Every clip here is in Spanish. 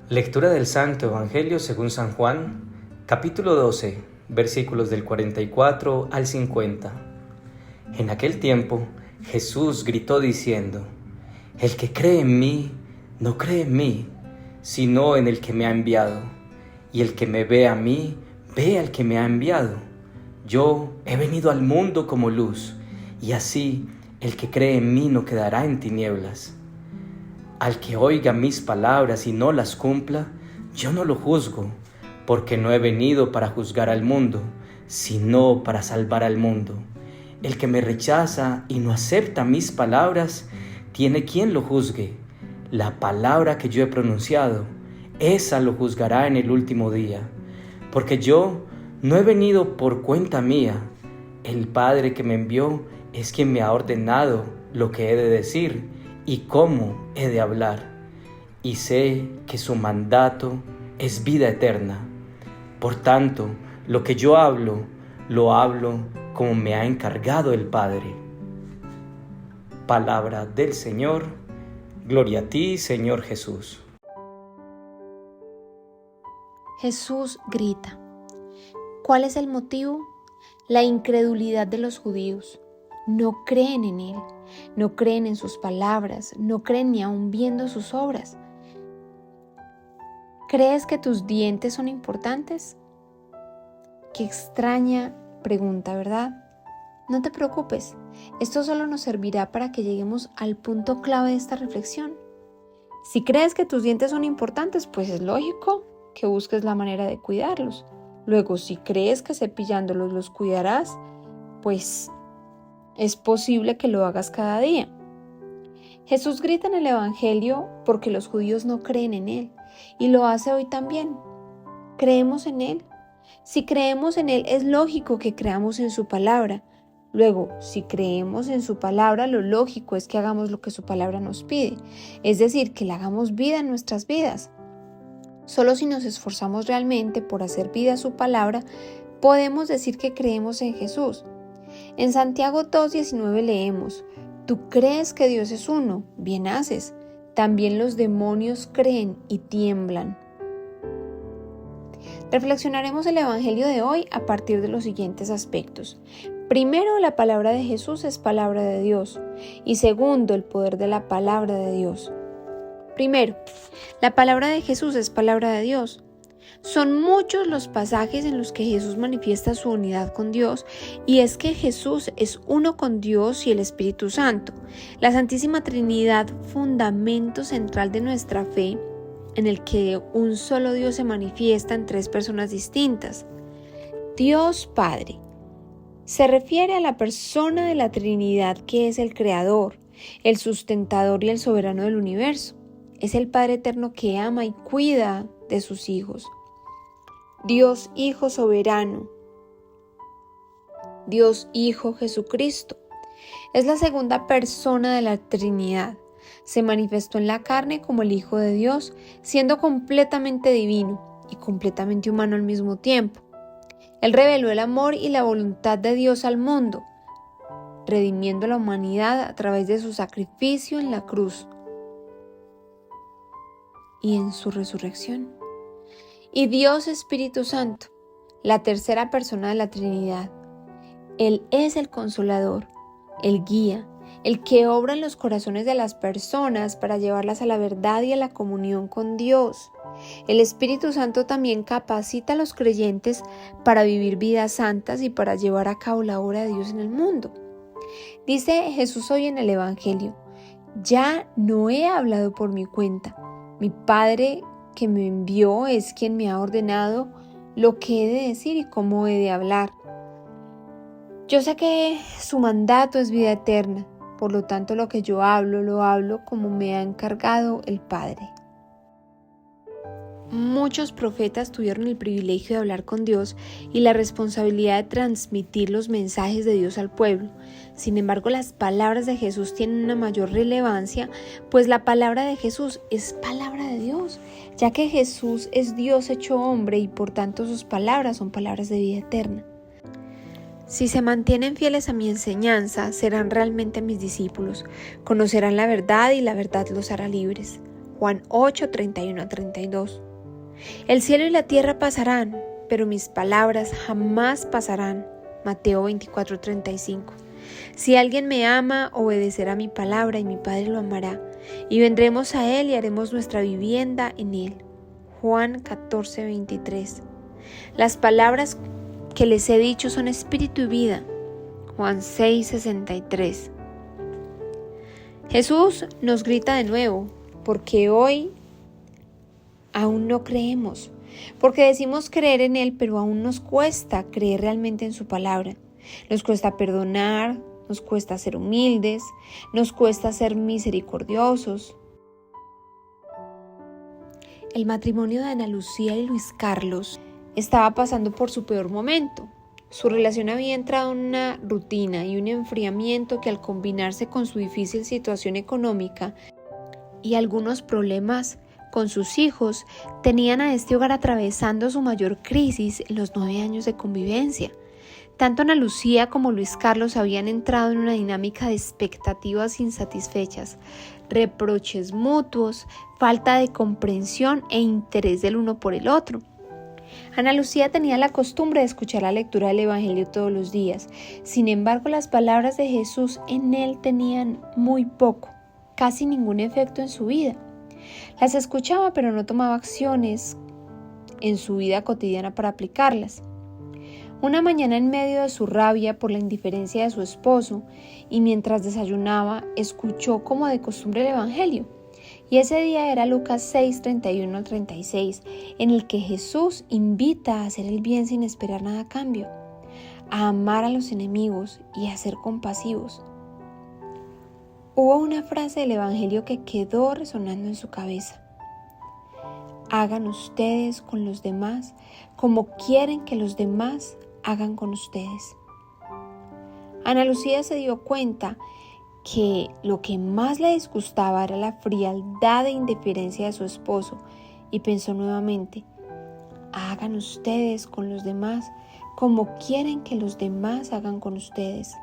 Lectura del Santo Evangelio según San Juan, capítulo 12, versículos del 44 al 50. En aquel tiempo, Jesús gritó diciendo: El que cree en mí, no cree en mí, sino en el que me ha enviado. Y el que me ve a mí, ve al que me ha enviado. Yo he venido al mundo como luz, y así el que cree en mí no quedará en tinieblas. Al que oiga mis palabras y no las cumpla, yo no lo juzgo, porque no he venido para juzgar al mundo, sino para salvar al mundo. El que me rechaza y no acepta mis palabras, tiene quien lo juzgue. La palabra que yo he pronunciado, esa lo juzgará en el último día. Porque yo no he venido por cuenta mía. El Padre que me envió es quien me ha ordenado lo que he de decir y cómo he de hablar, y sé que su mandato es vida eterna. Por tanto, lo que yo hablo, lo hablo como me ha encargado el Padre. Palabra del Señor. Gloria a ti, Señor Jesús. Jesús grita. ¿Cuál es el motivo? La incredulidad de los judíos. No creen en Él, no creen en sus palabras, no creen ni aun viendo sus obras. ¿Crees que tus dientes son importantes? Qué extraña pregunta, ¿verdad? No te preocupes, esto solo nos servirá para que lleguemos al punto clave de esta reflexión. Si crees que tus dientes son importantes, pues es lógico que busques la manera de cuidarlos. Luego, si crees que cepillándolos los cuidarás, pues es posible que lo hagas cada día. Jesús grita en el Evangelio porque los judíos no creen en Él, y lo hace hoy también. ¿Creemos en Él? Si creemos en Él, es lógico que creamos en su palabra. Luego, si creemos en su palabra, lo lógico es que hagamos lo que su palabra nos pide, es decir, que le hagamos vida en nuestras vidas. Solo si nos esforzamos realmente por hacer vida a su palabra, podemos decir que creemos en Jesús. En Santiago 2:19 leemos: Tú crees que Dios es uno, bien haces. También los demonios creen y tiemblan. Reflexionaremos el Evangelio de hoy a partir de los siguientes aspectos. Primero, la palabra de Jesús es palabra de Dios. Y segundo, el poder de la palabra de Dios. Primero, la palabra de Jesús es palabra de Dios. Son muchos los pasajes en los que Jesús manifiesta su unidad con Dios, y es que Jesús es uno con Dios y el Espíritu Santo, la Santísima Trinidad, fundamento central de nuestra fe, en el que un solo Dios se manifiesta en tres personas distintas. Dios Padre se refiere a la persona de la Trinidad que es el Creador, el sustentador y el soberano del universo. Es el Padre eterno que ama y cuida de sus hijos. Dios Hijo soberano, Dios Hijo Jesucristo, es la segunda persona de la Trinidad. Se manifestó en la carne como el Hijo de Dios, siendo completamente divino y completamente humano al mismo tiempo. Él reveló el amor y la voluntad de Dios al mundo, redimiendo a la humanidad a través de su sacrificio en la cruz y en su resurrección. Y Dios Espíritu Santo, la tercera persona de la Trinidad. Él es el Consolador, el guía, el que obra en los corazones de las personas para llevarlas a la verdad y a la comunión con Dios. El Espíritu Santo también capacita a los creyentes para vivir vidas santas y para llevar a cabo la obra de Dios en el mundo. Dice Jesús hoy en el Evangelio: Ya no he hablado por mi cuenta. Mi Padre que me envió es quien me ha ordenado lo que he de decir y cómo he de hablar. Yo sé que su mandato es vida eterna, por lo tanto lo que yo hablo, lo hablo como me ha encargado el Padre. Muchos profetas tuvieron el privilegio de hablar con Dios y la responsabilidad de transmitir los mensajes de Dios al pueblo. Sin embargo, las palabras de Jesús tienen una mayor relevancia, pues la palabra de Jesús es palabra de Dios, ya que Jesús es Dios hecho hombre y por tanto sus palabras son palabras de vida eterna. Si se mantienen fieles a mi enseñanza, serán realmente mis discípulos, conocerán la verdad y la verdad los hará libres. Juan 8, 31-32. El cielo y la tierra pasarán, pero mis palabras jamás pasarán. Mateo 24, 35. Si alguien me ama, obedecerá mi palabra y mi Padre lo amará, y vendremos a él y haremos nuestra vivienda en él. Juan 14, 23. Las palabras que les he dicho son espíritu y vida. Juan 6, 63. Jesús nos grita de nuevo, porque hoy aún no creemos, porque decimos creer en Él, pero aún nos cuesta creer realmente en su palabra. Nos cuesta perdonar, nos cuesta ser humildes, nos cuesta ser misericordiosos. El matrimonio de Ana Lucía y Luis Carlos estaba pasando por su peor momento. Su relación había entrado en una rutina y un enfriamiento que, al combinarse con su difícil situación económica y algunos problemas con sus hijos, tenían a este hogar atravesando su mayor crisis en los 9 años de convivencia. Tanto Ana Lucía como Luis Carlos habían entrado en una dinámica de expectativas insatisfechas, reproches mutuos, falta de comprensión e interés del uno por el otro. Ana Lucía tenía la costumbre de escuchar la lectura del Evangelio todos los días. Sin embargo, las palabras de Jesús en él tenían muy poco, casi ningún efecto en su vida. Las escuchaba, pero no tomaba acciones en su vida cotidiana para aplicarlas. Una mañana, en medio de su rabia por la indiferencia de su esposo y mientras desayunaba, escuchó como de costumbre el Evangelio. Y ese día era Lucas 6, 31-36, en el que Jesús invita a hacer el bien sin esperar nada a cambio, a amar a los enemigos y a ser compasivos. Hubo una frase del Evangelio que quedó resonando en su cabeza. Hagan ustedes con los demás como quieren que los demás hagan con ustedes. Ana Lucía se dio cuenta que lo que más le disgustaba era la frialdad e indiferencia de su esposo y pensó nuevamente, hagan ustedes con los demás como quieren que los demás hagan con ustedes.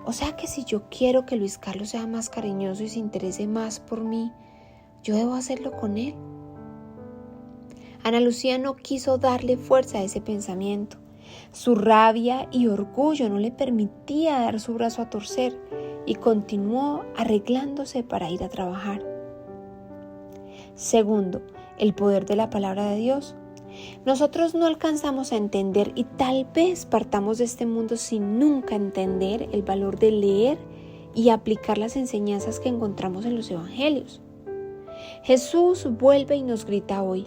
O sea que si yo quiero que Luis Carlos sea más cariñoso y se interese más por mí, yo debo hacerlo con él. Ana Lucía no quiso darle fuerza a ese pensamiento. Su rabia y orgullo no le permitía dar su brazo a torcer y continuó arreglándose para ir a trabajar. Segundo, el poder de la palabra de Dios. Nosotros no alcanzamos a entender y tal vez partamos de este mundo sin nunca entender el valor de leer y aplicar las enseñanzas que encontramos en los evangelios. Jesús vuelve y nos grita hoy.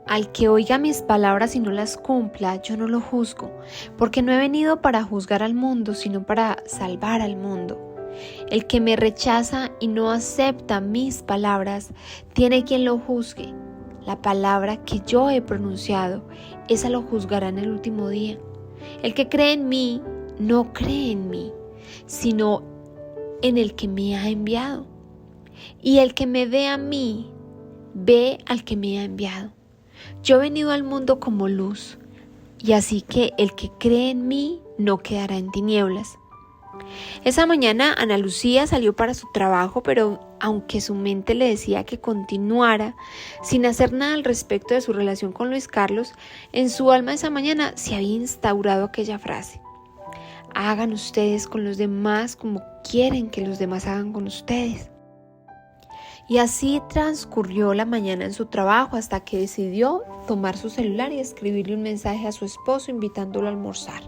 Al que oiga mis palabras y no las cumpla, yo no lo juzgo, porque no he venido para juzgar al mundo, sino para salvar al mundo. El que me rechaza y no acepta mis palabras, tiene quien lo juzgue. La palabra que yo he pronunciado, esa lo juzgará en el último día. El que cree en mí, no cree en mí, sino en el que me ha enviado. Y el que me ve a mí, ve al que me ha enviado. Yo he venido al mundo como luz, y así que el que cree en mí no quedará en tinieblas. Esa mañana Ana Lucía salió para su trabajo, pero aunque su mente le decía que continuara sin hacer nada al respecto de su relación con Luis Carlos, en su alma esa mañana se había instaurado aquella frase. Hagan ustedes con los demás como quieren que los demás hagan con ustedes. Y así transcurrió la mañana en su trabajo hasta que decidió tomar su celular y escribirle un mensaje a su esposo invitándolo a almorzar.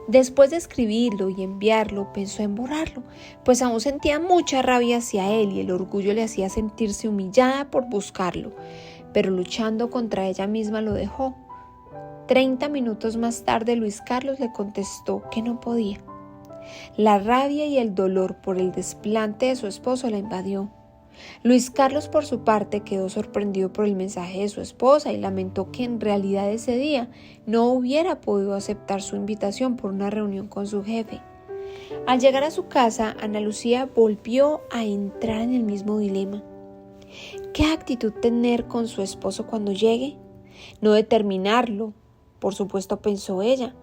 Después de escribirlo y enviarlo, pensó en borrarlo, pues aún sentía mucha rabia hacia él y el orgullo le hacía sentirse humillada por buscarlo, pero luchando contra ella misma lo dejó. 30 minutos más tarde Luis Carlos le contestó que no podía. La rabia y el dolor por el desplante de su esposo la invadió. Luis Carlos, por su parte, quedó sorprendido por el mensaje de su esposa y lamentó que en realidad ese día no hubiera podido aceptar su invitación por una reunión con su jefe. Al llegar a su casa, Ana Lucía volvió a entrar en el mismo dilema. ¿Qué actitud tener con su esposo cuando llegue? No determinarlo, por supuesto, pensó ella,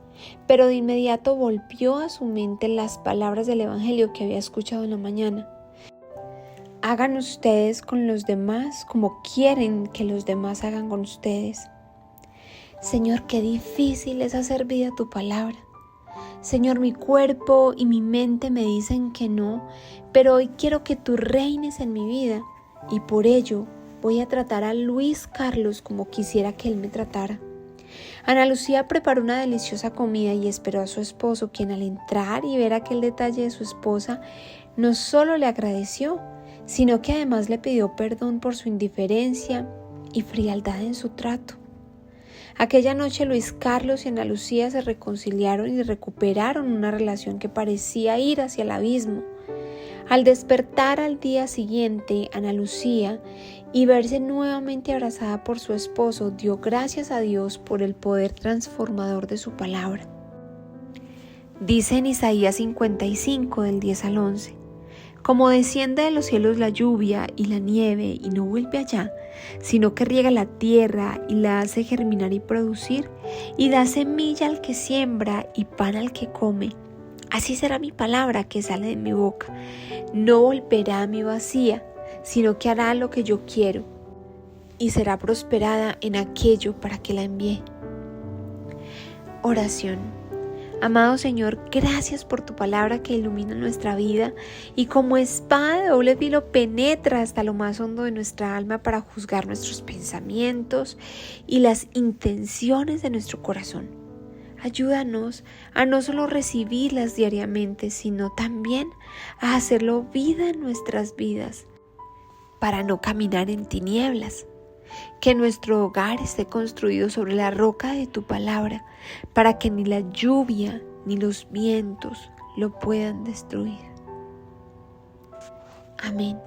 pero de inmediato volvió a su mente las palabras del Evangelio que había escuchado en la mañana. Hagan ustedes con los demás como quieren que los demás hagan con ustedes. Señor, qué difícil es hacer vida tu palabra. Señor, mi cuerpo y mi mente me dicen que no, pero hoy quiero que tú reines en mi vida y por ello voy a tratar a Luis Carlos como quisiera que él me tratara. Ana Lucía preparó una deliciosa comida y esperó a su esposo, quien al entrar y ver aquel detalle de su esposa, no solo le agradeció, sino que además le pidió perdón por su indiferencia y frialdad en su trato. Aquella noche Luis Carlos y Ana Lucía se reconciliaron y recuperaron una relación que parecía ir hacia el abismo. Al despertar al día siguiente, Ana Lucía, y verse nuevamente abrazada por su esposo, dio gracias a Dios por el poder transformador de su palabra. Dice en Isaías 55, del 10 al 11, como desciende de los cielos la lluvia y la nieve y no vuelve allá, sino que riega la tierra y la hace germinar y producir, y da semilla al que siembra y pan al que come. Así será mi palabra que sale de mi boca. No volverá a mí vacía, sino que hará lo que yo quiero, y será prosperada en aquello para que la envié. Oración. Amado Señor, gracias por tu palabra que ilumina nuestra vida y como espada de doble filo penetra hasta lo más hondo de nuestra alma para juzgar nuestros pensamientos y las intenciones de nuestro corazón. Ayúdanos a no solo recibirlas diariamente, sino también a hacerlo vida en nuestras vidas, para no caminar en tinieblas. Que nuestro hogar esté construido sobre la roca de tu palabra, para que ni la lluvia ni los vientos lo puedan destruir. Amén.